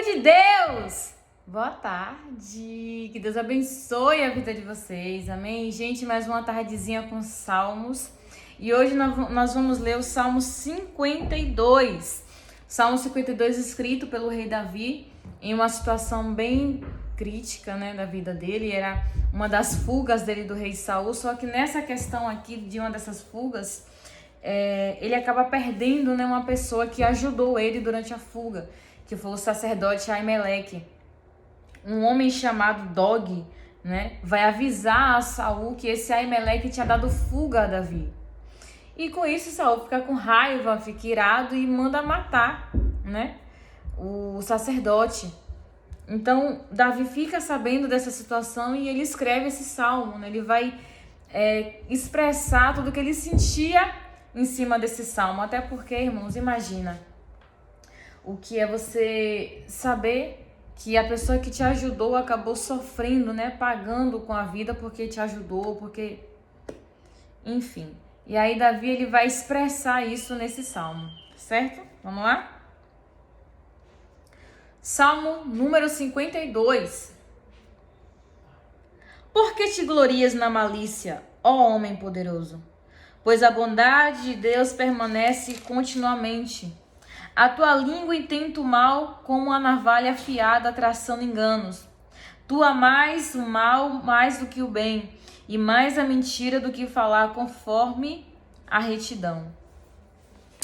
de Deus! Boa tarde! Que Deus abençoe a vida de vocês, amém? Gente, mais uma tardezinha com Salmos. E hoje nós vamos ler o Salmo 52. Salmo 52 escrito pelo rei Davi em uma situação bem crítica, né, da vida dele. Era uma das fugas dele do rei Saul, só que nessa questão aqui de uma dessas fugas, ele acaba perdendo, né, uma pessoa que ajudou ele durante a fuga, que foi o sacerdote Aimeleque. Um homem chamado Dog, né, vai avisar a Saul que esse Aimeleque tinha dado fuga a Davi. E com isso Saul fica com raiva, fica irado e manda matar, né, o sacerdote. Então Davi fica sabendo dessa situação e ele escreve esse salmo, né? Ele vai expressar tudo o que ele sentia em cima desse salmo. Até porque, irmãos, imagina o que é você saber que a pessoa que te ajudou acabou sofrendo, né? Pagando com a vida porque te ajudou, porque... Enfim. E aí Davi, ele vai expressar isso nesse salmo, certo? Vamos lá? Salmo número 52. Por que te glorias na malícia, ó homem poderoso? Pois a bondade de Deus permanece continuamente. A tua língua intenta o mal como uma navalha afiada traçando enganos. Tu amais o mal mais do que o bem, e mais a mentira do que falar conforme a retidão.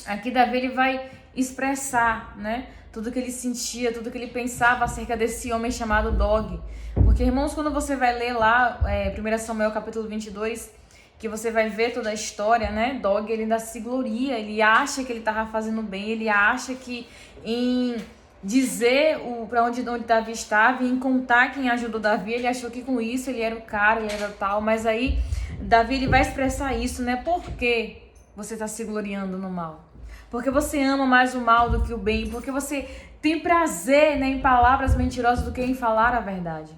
Aqui Davi, ele vai expressar, né, tudo que ele sentia, tudo que ele pensava acerca desse homem chamado Dog. Porque, irmãos, quando você vai ler lá 1 Samuel capítulo 22, que você vai ver toda a história, né, Dog, ele ainda se gloria, ele acha que ele estava fazendo bem, ele acha que em dizer para onde Davi estava e em contar quem ajudou Davi, ele achou que com isso ele era o cara, ele era tal. Mas aí Davi, ele vai expressar isso, né, por que você está se gloriando no mal? Porque você ama mais o mal do que o bem, porque você tem prazer, né, em palavras mentirosas do que em falar a verdade.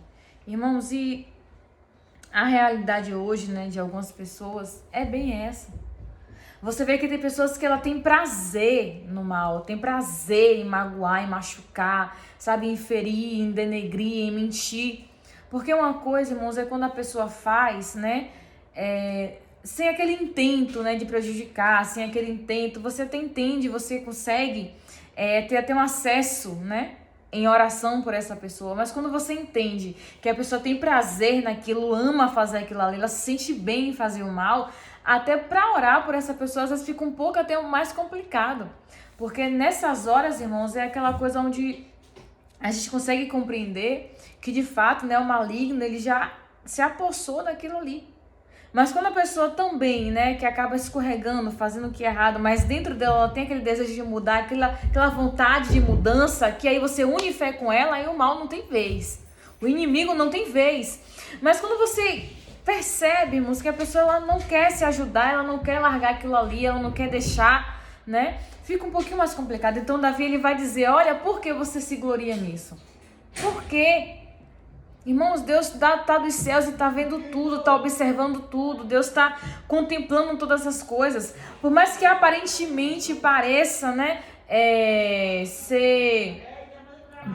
Irmãos, e a realidade hoje, né, de algumas pessoas é bem essa. Você vê que tem pessoas que ela tem prazer no mal, tem prazer em magoar, em machucar, sabe, em ferir, em denegrir, em mentir. Porque uma coisa, irmãos, é quando a pessoa faz, né, sem aquele intento, né, de prejudicar, sem aquele intento, você até entende, você consegue ter até um acesso, né, em oração por essa pessoa. Mas quando você entende que a pessoa tem prazer naquilo, ama fazer aquilo ali, ela se sente bem em fazer o mal, até para orar por essa pessoa às vezes fica um pouco até mais complicado. Porque nessas horas, irmãos, é aquela coisa onde a gente consegue compreender que de fato, né, o maligno, ele já se apossou daquilo ali. Mas quando a pessoa também, né, que acaba escorregando, fazendo o que é errado, mas dentro dela ela tem aquele desejo de mudar, aquela vontade de mudança, que aí você une fé com ela, aí o mal não tem vez. O inimigo não tem vez. Mas quando você percebe, irmãos, que a pessoa ela não quer se ajudar, ela não quer largar aquilo ali, ela não quer deixar, né, fica um pouquinho mais complicado. Então Davi, ele vai dizer, olha, por que você se gloria nisso? Por quê? Irmãos, Deus tá dos céus e tá vendo tudo, tá observando tudo. Deus tá contemplando todas essas coisas. Por mais que aparentemente pareça, né, ser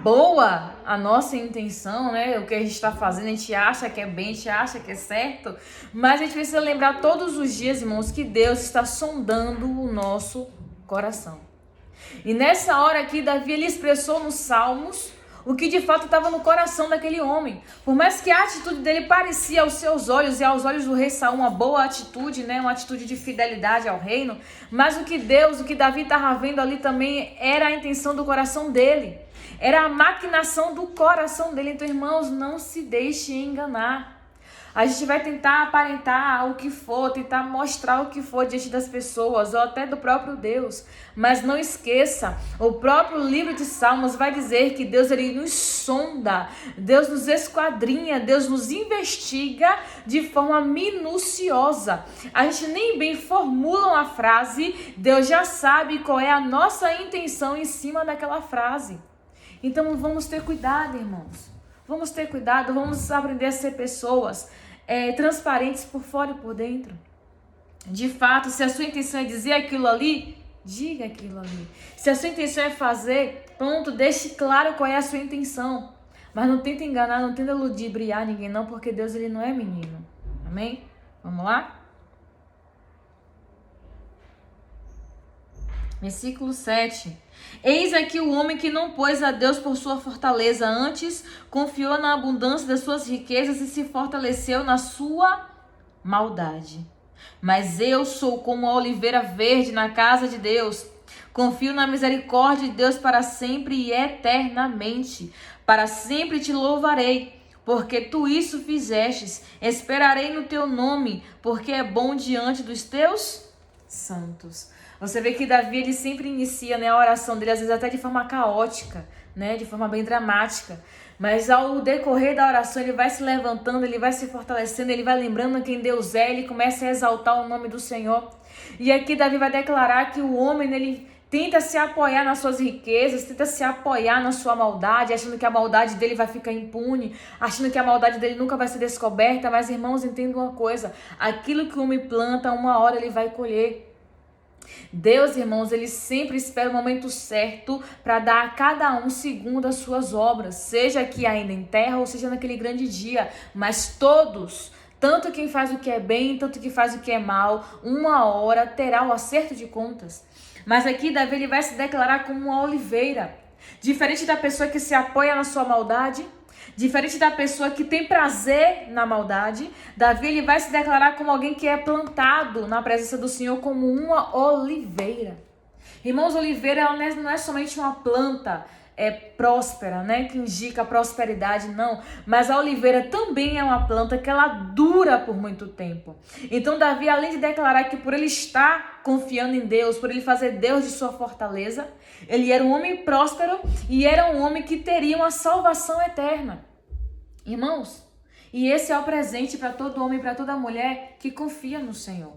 boa a nossa intenção, né, o que a gente está fazendo, a gente acha que é bem, a gente acha que é certo, mas a gente precisa lembrar todos os dias, irmãos, que Deus está sondando o nosso coração. E nessa hora aqui, Davi, ele expressou nos Salmos o que de fato estava no coração daquele homem. Por mais que a atitude dele parecia aos seus olhos e aos olhos do rei Saul uma boa atitude, né, uma atitude de fidelidade ao reino, mas o que Davi estava vendo ali também era a intenção do coração dele. Era a maquinação do coração dele. Então, irmãos, não se deixe enganar. A gente vai tentar aparentar o que for, tentar mostrar o que for diante das pessoas ou até do próprio Deus. Mas não esqueça, o próprio livro de Salmos vai dizer que Deus, ele nos sonda, Deus nos esquadrinha, Deus nos investiga de forma minuciosa. A gente nem bem formula uma frase, Deus já sabe qual é a nossa intenção em cima daquela frase. Então vamos ter cuidado, irmãos. Vamos ter cuidado, vamos aprender a ser pessoas transparentes por fora e por dentro. De fato, se a sua intenção é dizer aquilo ali, diga aquilo ali. Se a sua intenção é fazer, Pronto, deixe claro qual é a sua intenção. Mas não tenta enganar, não tenta ludibriar ninguém não, porque Deus ele não é menino. Amém? Vamos lá? Versículo 7. Eis aqui o homem que não pôs a Deus por sua fortaleza, antes confiou na abundância das suas riquezas e se fortaleceu na sua maldade. Mas eu sou como a oliveira verde na casa de Deus. Confio na misericórdia de Deus para sempre e eternamente. Para sempre te louvarei, porque tu isso fizestes. Esperarei no teu nome, porque é bom diante dos teus santos. Você vê que Davi, ele sempre inicia, né, a oração dele, às vezes até de forma caótica, né, de forma bem dramática. Mas ao decorrer da oração, ele vai se levantando, ele vai se fortalecendo, ele vai lembrando quem Deus é, ele começa a exaltar o nome do Senhor. E aqui Davi vai declarar que o homem, ele tenta se apoiar nas suas riquezas, tenta se apoiar na sua maldade, achando que a maldade dele vai ficar impune, achando que a maldade dele nunca vai ser descoberta. Mas, irmãos, entendam uma coisa, aquilo que o homem planta, uma hora ele vai colher. Deus, irmãos, ele sempre espera o momento certo para dar a cada um segundo as suas obras, seja aqui ainda em terra ou seja naquele grande dia, mas todos, tanto quem faz o que é bem, tanto quem faz o que é mal, uma hora terá o acerto de contas. Mas aqui Davi ele vai se declarar como uma oliveira, diferente da pessoa que se apoia na sua maldade, diferente da pessoa que tem prazer na maldade. Davi ele vai se declarar como alguém que é plantado na presença do Senhor como uma oliveira. Irmãos, oliveira ela não é somente uma planta próspera, né, que indica prosperidade, não. Mas a oliveira também é uma planta que ela dura por muito tempo. Então Davi, além de declarar que por ele estar confiando em Deus, por ele fazer Deus de sua fortaleza, ele era um homem próspero e era um homem que teria uma salvação eterna. Irmãos, e esse é o presente para todo homem e para toda mulher que confia no Senhor.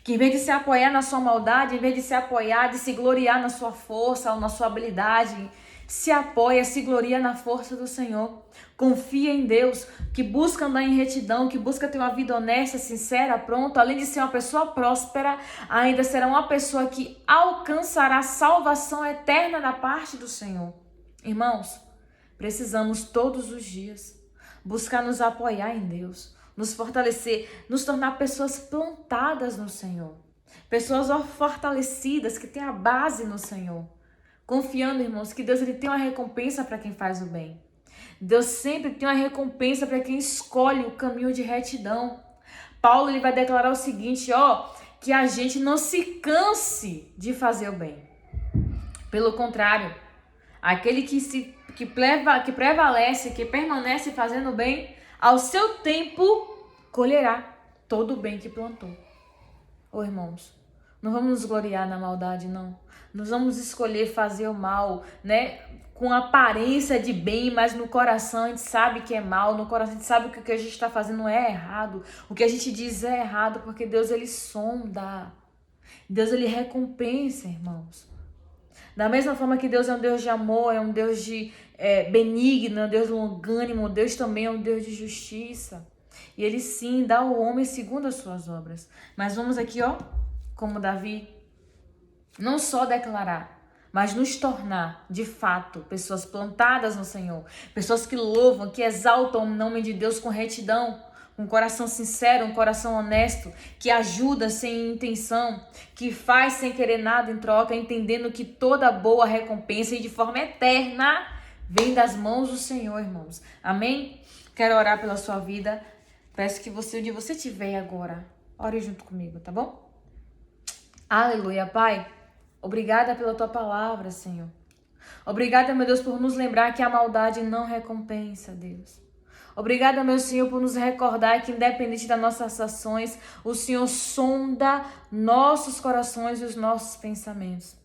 Que em vez de se apoiar na sua maldade, em vez de se apoiar, de se gloriar na sua força ou na sua habilidade, se apoia, se gloria na força do Senhor. Confia em Deus, que busca andar em retidão, que busca ter uma vida honesta, sincera, pronta. Além de ser uma pessoa próspera, ainda será uma pessoa que alcançará salvação eterna da parte do Senhor. Irmãos, precisamos todos os dias buscar nos apoiar em Deus, nos fortalecer, nos tornar pessoas plantadas no Senhor. Pessoas fortalecidas, que têm a base no Senhor. Confiando, irmãos, que Deus ele tem uma recompensa para quem faz o bem. Deus sempre tem uma recompensa para quem escolhe o caminho de retidão. Paulo ele vai declarar o seguinte, que a gente não se canse de fazer o bem. Pelo contrário, aquele que prevalece, que permanece fazendo o bem, ao seu tempo colherá todo o bem que plantou. Irmãos, não vamos nos gloriar na maldade, não. Nós vamos escolher fazer o mal, né? Com aparência de bem, mas no coração a gente sabe que é mal, no coração a gente sabe que o que a gente está fazendo é errado. O que a gente diz é errado, porque Deus ele sonda. Deus ele recompensa, irmãos. Da mesma forma que Deus é um Deus de amor, é um Deus de benigno, é um Deus longânimo, Deus também é um Deus de justiça. E ele sim dá ao homem segundo as suas obras. Mas vamos aqui, como Davi, não só declarar, mas nos tornar, de fato, pessoas plantadas no Senhor. Pessoas que louvam, que exaltam o nome de Deus com retidão, com um coração sincero, um coração honesto, que ajuda sem intenção, que faz sem querer nada em troca, entendendo que toda boa recompensa e de forma eterna vem das mãos do Senhor, irmãos. Amém? Quero orar pela sua vida. Peço que você, onde você estiver agora, ore junto comigo, tá bom? Aleluia, Pai. Obrigada pela tua palavra, Senhor. Obrigada, meu Deus, por nos lembrar que a maldade não recompensa, Deus. Obrigada, meu Senhor, por nos recordar que, independente das nossas ações, o Senhor sonda nossos corações e os nossos pensamentos.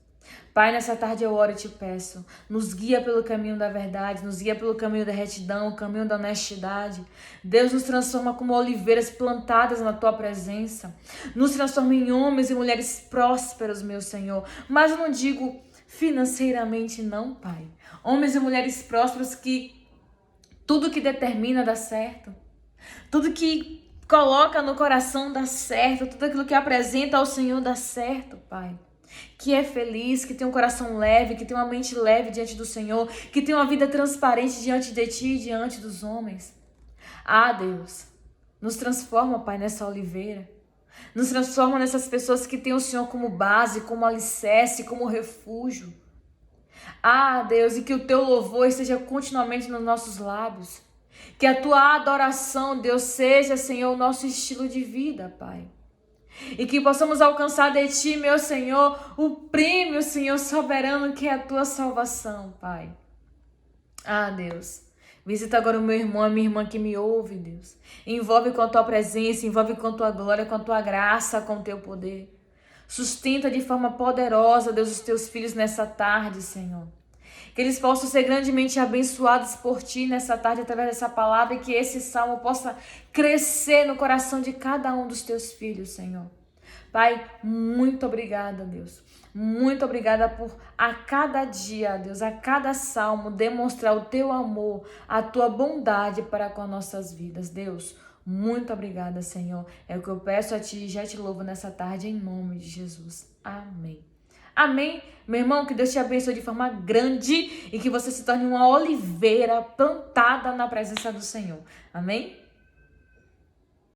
Pai, nessa tarde eu oro e te peço, nos guia pelo caminho da verdade, nos guia pelo caminho da retidão, o caminho da honestidade. Deus nos transforma como oliveiras plantadas na tua presença. Nos transforma em homens e mulheres prósperos, meu Senhor. Mas eu não digo financeiramente não, Pai. Homens e mulheres prósperos que tudo que determina dá certo. Tudo que coloca no coração dá certo. Tudo aquilo que apresenta ao Senhor dá certo, Pai. que é feliz, que tem um coração leve, que tem uma mente leve diante do Senhor, que tem uma vida transparente diante de Ti e diante dos homens. Ah, Deus, nos transforma, Pai, nessa oliveira. Nos transforma nessas pessoas que têm o Senhor como base, como alicerce, como refúgio. Ah, Deus, e que o Teu louvor esteja continuamente nos nossos lábios. Que a Tua adoração, Deus, seja, Senhor, o nosso estilo de vida, Pai. E que possamos alcançar de Ti, meu Senhor, o prêmio, Senhor, soberano, que é a Tua salvação, Pai. Ah, Deus, visita agora o meu irmão, a minha irmã que me ouve, Deus. Envolve com a Tua presença, envolve com a Tua glória, com a Tua graça, com o Teu poder. Sustenta de forma poderosa, Deus, os Teus filhos nessa tarde, Senhor. Que eles possam ser grandemente abençoados por Ti nessa tarde através dessa palavra e que esse salmo possa crescer no coração de cada um dos Teus filhos, Senhor. Pai, muito obrigada, Deus. Muito obrigada por a cada dia, Deus, a cada salmo demonstrar o Teu amor, a Tua bondade para com as nossas vidas, Deus. Muito obrigada, Senhor. É o que eu peço a Ti e já te louvo nessa tarde em nome de Jesus. Amém. Amém? Meu irmão, que Deus te abençoe de forma grande e que você se torne uma oliveira plantada na presença do Senhor. Amém?